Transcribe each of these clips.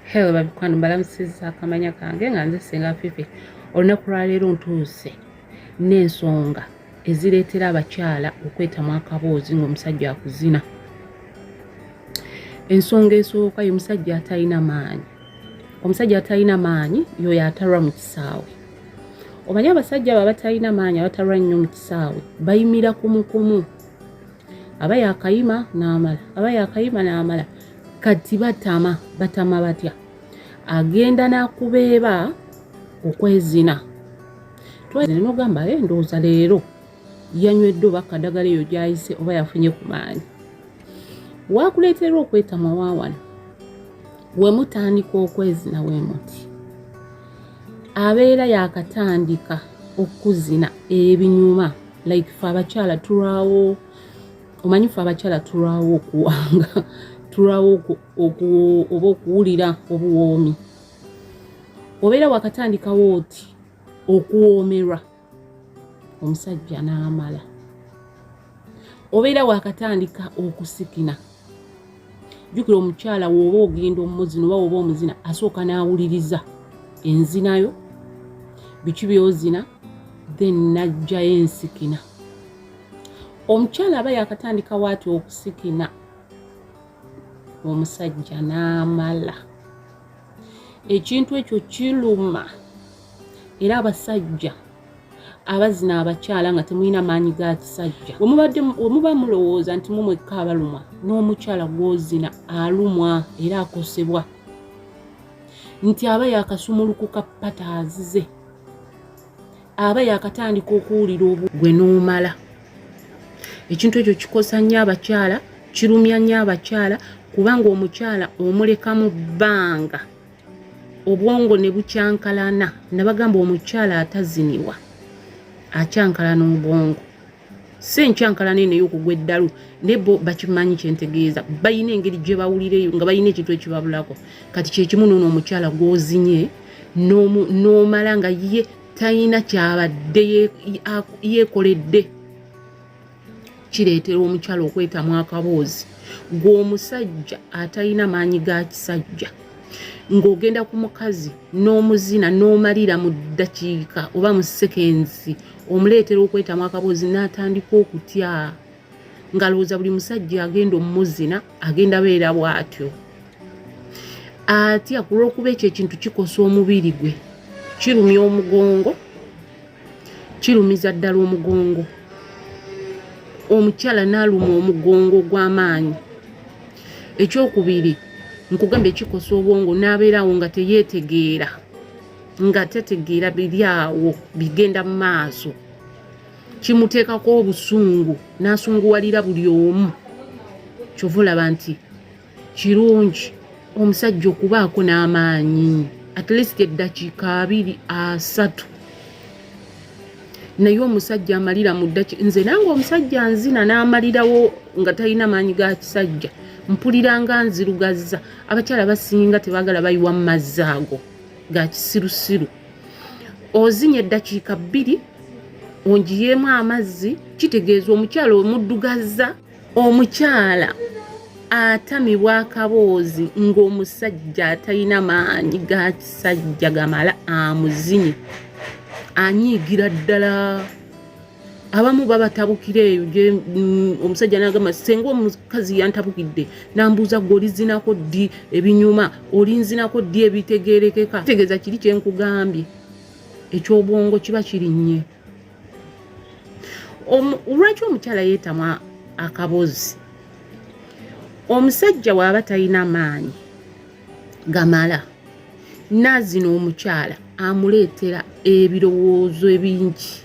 Hello babikwano mbalamusiza akamanya kange nga nze Senga Fifi. Olunaku lwa leero ntuuse n'ensonga ezireetera abakyala okwetamu akaboozi ng'omusajja akuzina. Ensonga esooka ye musajja atalina maanyi. Omusajja atalina maanyi y'oyo atalwa mu kisaawe. Omanyi abasajja abo abatalina maanyi abatalwa nnyo mu kisaawe bayimira kumukumu. Aba yakayima n'amala. Kati batama batya. Agenda n'akubeeba okwezina. Twezina n'ogamba ndowooza leero yanywedde oba kadagala eyo gy'ayise oba yafunye ku maanyi. Waakuleetera okwetama waawano. We mutandika okwezina we muti. Abeera yakatandika okuzina ebinyuma. Like fe abakyala tulwawo. Omanyi fe abakyala tulwawo okuwanga. Tulwawo oba okuwulira obuwoomi. Obeera wakatandikawo oti okuwoomerwa. Omusajja n'amala. Obeera wakatandika okusikina. Jjukira omukyala w'oba ogenda omuzina oba w'oba omuzina asooka n'awuliriza enzinayo, biki by'ozina, then n'aggyayo ensikina. Omukyala aba yakatandikawo ati okusikina. Omusajja n'amala. Ekintu ekyo kiruma. Era abasajja abazina abakyala nga temulina maanyi ga kisajja. We muba mulowooza nti mumwekka abalumwa, n'omukyala gw'ozina alumwa era akosebwa. Nti aba yakasumulukuka pataazi ze. Aba yakatandika okuwulira obugwe n'omala. Ekintu ekyo kikosa nnyo abakyala, kirumya nnyo abakyala, kubanga omukyala omuleka mu bbanga obwongo ne bukyankalana. Nabagamba omukyala atazinibwa akyankalana obwongo. Si enkyankalana eno ey'okugwa eddalu naye bo bakimanyi kyentegeeza. Bayina engeri gye bawulireyo nga bayina ekintu ekibabulako. Kati kye kimu n'ono omukyala gw'ozinye n'omala nga ye talina kyabadde yeekoledde. Kireetera omukyala okwetamu akaboozi. Gw'omusajja atalina maanyi ga kisajja. Ng'ogenda ku mukazi n'omuzina n'omalira mu ddakiika oba mu sekensi omuleetera okwetamu akaboozi n'atandika okutya. Ng'alowooza buli musajja agenda omuzina agenda beera bw'atyo. Atya ku lw'okuba ekyo ekintu kikosa omubiri gwe. Kirumya omugongo, kirumiza ddala omugongo. Omukyala n'aluma omugongo gw'amaanyi. Ekyokubiri nkugambye kikosa obwongo n'abeerawo nga teyeetegeera. Nga tategeera biri awo bigenda mu maaso. Kimuteekako obusungu n'asunguwalira buli omu. Kyova olaba nti kirungi omusajja okubaako n'amaanyi. At least eddakiika 2-3. Naye omusajja amalira mu ddakiika. Nze nange omusajja nzina n'amalirawo nga talina maanyi ga kisajja. Mpulira nga nzirugazza. Abakyala basinga tebaagala bayiwa mu mazzi ago ga kisirusiru. Ozinye eddakiika 2 ongiyeemu amazzi, kitegeeza omukyala omuddugazza. Omukyala atamibwa akaboozi ng'omusajja atalina maanyi ga kisajja gamala amuzinye. Anyiigira ddala. Abamu babatabukira eyo omusajja n'agamba senga omukazi yantabukidde n'ambuuza gwe olizinako ddi ebinyuma, olinzinako ddi ebitegeerekeka. Kitegeeza kiri kye nkugambye. Eky'obwongo kiba kirinnye. Lwaki omukyala yeetamu akaboozi? Omusajja bw'aba talina maanyi gamala n'azina omukyala amuleetera ebirowoozo ebingi.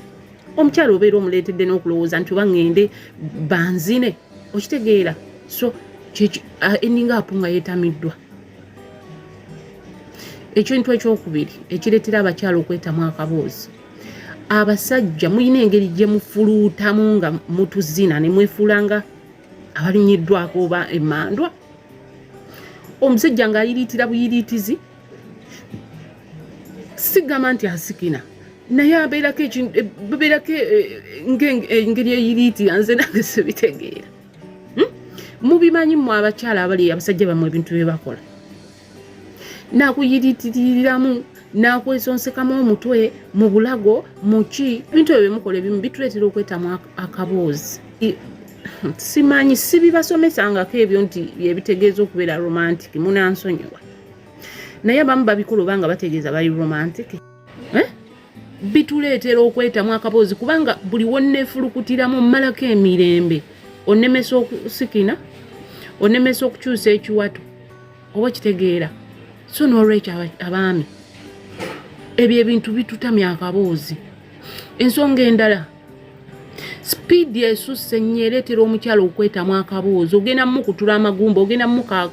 Omukyala obeera omuleetedde n'okulowooza nti oba ngende banzine. Okitegeera? So eninga apunga yeetamiddwa. Ekintu ekyokubiri ekireetera abakyala okwetamu akaboozi. Abasajja muyina engeri gye mufuluutamu nga mutuzina ne mwefuula nga abalunyiddwako oba emmandwa. Omusajja ng'ayiriitira buyiriitizi. Sigamba nti asikina. Naye abeerako engeri eyiriitira nze nange sibitegeera. Mubimanyi mmwe abakyala abali abasajja bammwe ebintu bye bakola. nakuyitiririramu nakwesonsekamu omutwe mu bulago muki bintu ebyo mukola ebimu bituleetera okwetamu akaboozi. Simanyi sibibasomesangako ebyo nti ebitegeeza okubeera romantic munansonyiwa naye abamu babikola obanga bategeeza bali romantic bituleetera okwetamu akaboozi kubanga buli wonneefulukutiramu mmalako emirembe onnemesa okusikina onnemesa okukyusa ekiwato oba kitegeera so n'olwekyo abaami ebyo ebintu bitutamya akaboozi. Ensonga endala speed esusse nnyo ereetera omukyala okwetamu akaboozi. Ogenda mukutula amagumba ogenda muka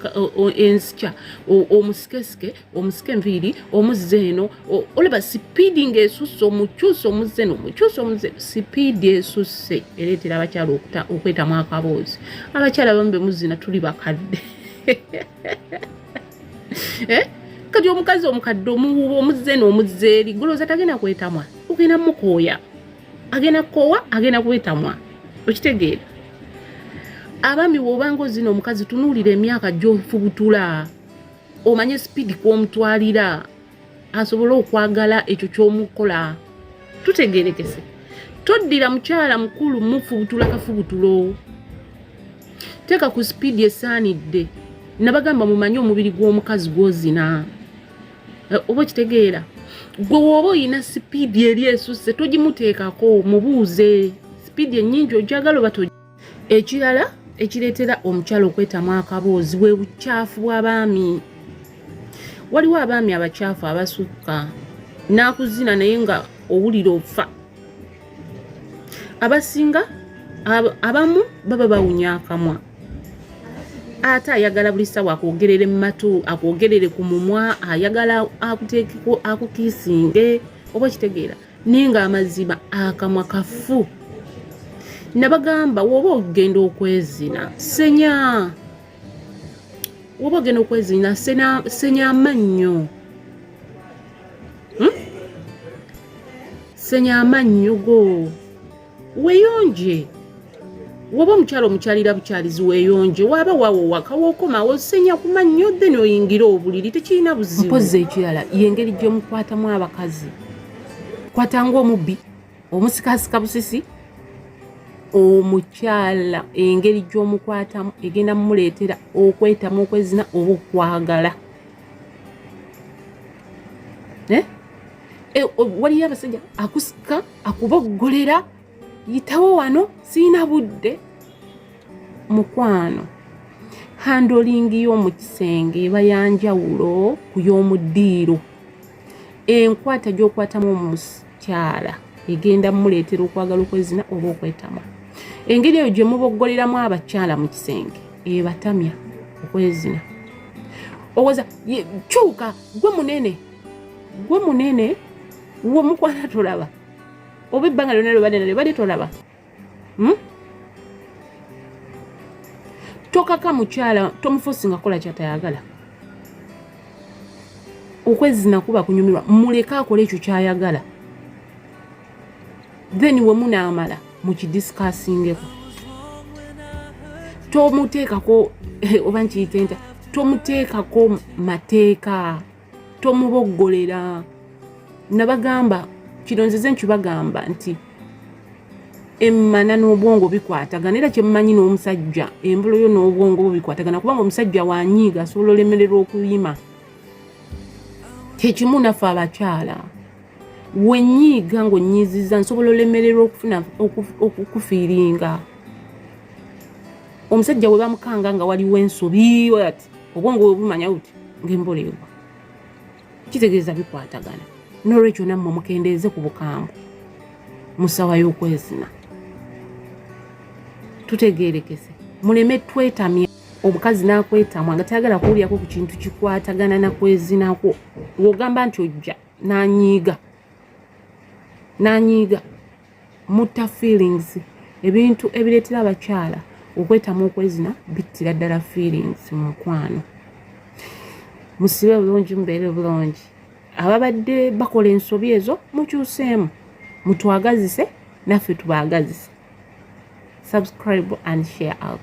ensikya omusikesike omusike enviiri omuzze eno olaba speed ng'esusse omukyusa omuzze eno omukyusa omuzze speed esusse ereetera abakyala okwetamu akaboozi. Abakyala abamu be muzina tuli bakadde kati omukazi omukadde omuzze eno omuzze eri golooza tagenda kwetamwa ogenda mukooya agenda koowa agenda kwetamwa okitegeera. Abaami bw'obanga ozina omukazi tunuulira emyaka gy'ofubutula omanye speed kw'omutwalira asobole okwagala ekyo ky'omukola tutegeerekese. Toddira mukyala mukulu mufubutula kafubutulo teeka ku speed esaanidde nabagamba mumanye omubiri gw'omukazi gw'ozina oba kitegeera. Gwe woba oyina sipiidi eri esusse togimuteekako mubuuze sipiidi ennyingi ojagala oba togi. Ekirala ekireetera omukyala okwetamu akaboozi bwe bukyafu bw'abaami. Waliwo abaami abakyafu abasukka n'akuzina naye nga owulira ofa. Abasinga abamu baba bawunya akamwa ate ayagala buli ssaawa akwogerere mu matu akwogerere ku mumwa ayagala akuteekeko akukiisinge oba kitegeera naye nga amazima akamwa kafu. Nabagamba woba ogenda okwezina senya woba ogenda okwezina senya amannyo senya amannyo go weeyonje. Woba omukyala omukyalira bukyalizi weeyonje waba wawowa kawokomawo senya ku mannyo then oyingira obuliri tekirina buzibu. Mpozi ekirala y'engeri gy'omukwatamu abakazi. Kwatanga omubbi omusikasika busisi omukyala engeri gy'omukwatamu egenda mumuleetera okwetamu okwezina oba okwagala. Waliyo abasajja akusika akuboggolera yitawo wano siina budde. Mukwano handolingi y'omu kisenge eba yanjawulo ku y'omuddiiro. Enkwata gy'okwatamu omukyala egenda mumuleetera okwagala okwezina oba okwetamu. Engeri eyo gye muboggoleramu abakyala mu kisenge ebatamya okwezina. Owoza kyuka gwe munene wo mukwana tolaba oba ebbanga lyonna lwebadde tolaba. Tokaka mukyala tomufosinga kola kyatayagala. Okwezina kuba kunyumirwa muleke akole ekyo kyayagala then we munaamala mukidiscussingeko. Tomuteekako oba nkiyite nta tomuteekako mateeka tomuboggolera. Nabagamba kino nzize nkibagamba nti emmana n'obwongo bikwatagana era kyemmanyi n'omusajja embolo yo n'obwongo bo bikwatagana kubanga omusajja wanyiiga asobola olemererwa okuyima. Kyekimu naffe abakyala wenyiiga ng'onnyiizizza nsobola olemererwa okufuna okufiiringa. Omusajja we bamukanga nga waliwo ensobi ati obwongo bwe bumanya buti ng'emboleebwa kitegeeza bikwatagana. N'olwekyo nammwe mukendeeze ku bukambwe musawa y'okwezina tutegeerekese muleme twetamye. Omukazi n'akwetamwa nga tayagala kuwulyako ku kintu kikwatagana nakwezinako w'ogamba nti ojja n'anyiiga mutta feelings. Ebintu ebireetera abakyala okwetamu okwezina bittira ddala feelings mu mukwano. Musibe bulungi mubeere bulungi. Ababadde bakola ensobi ezo mukyuseemu mutwagazise naffe tubaagazise. Subscribe and share out.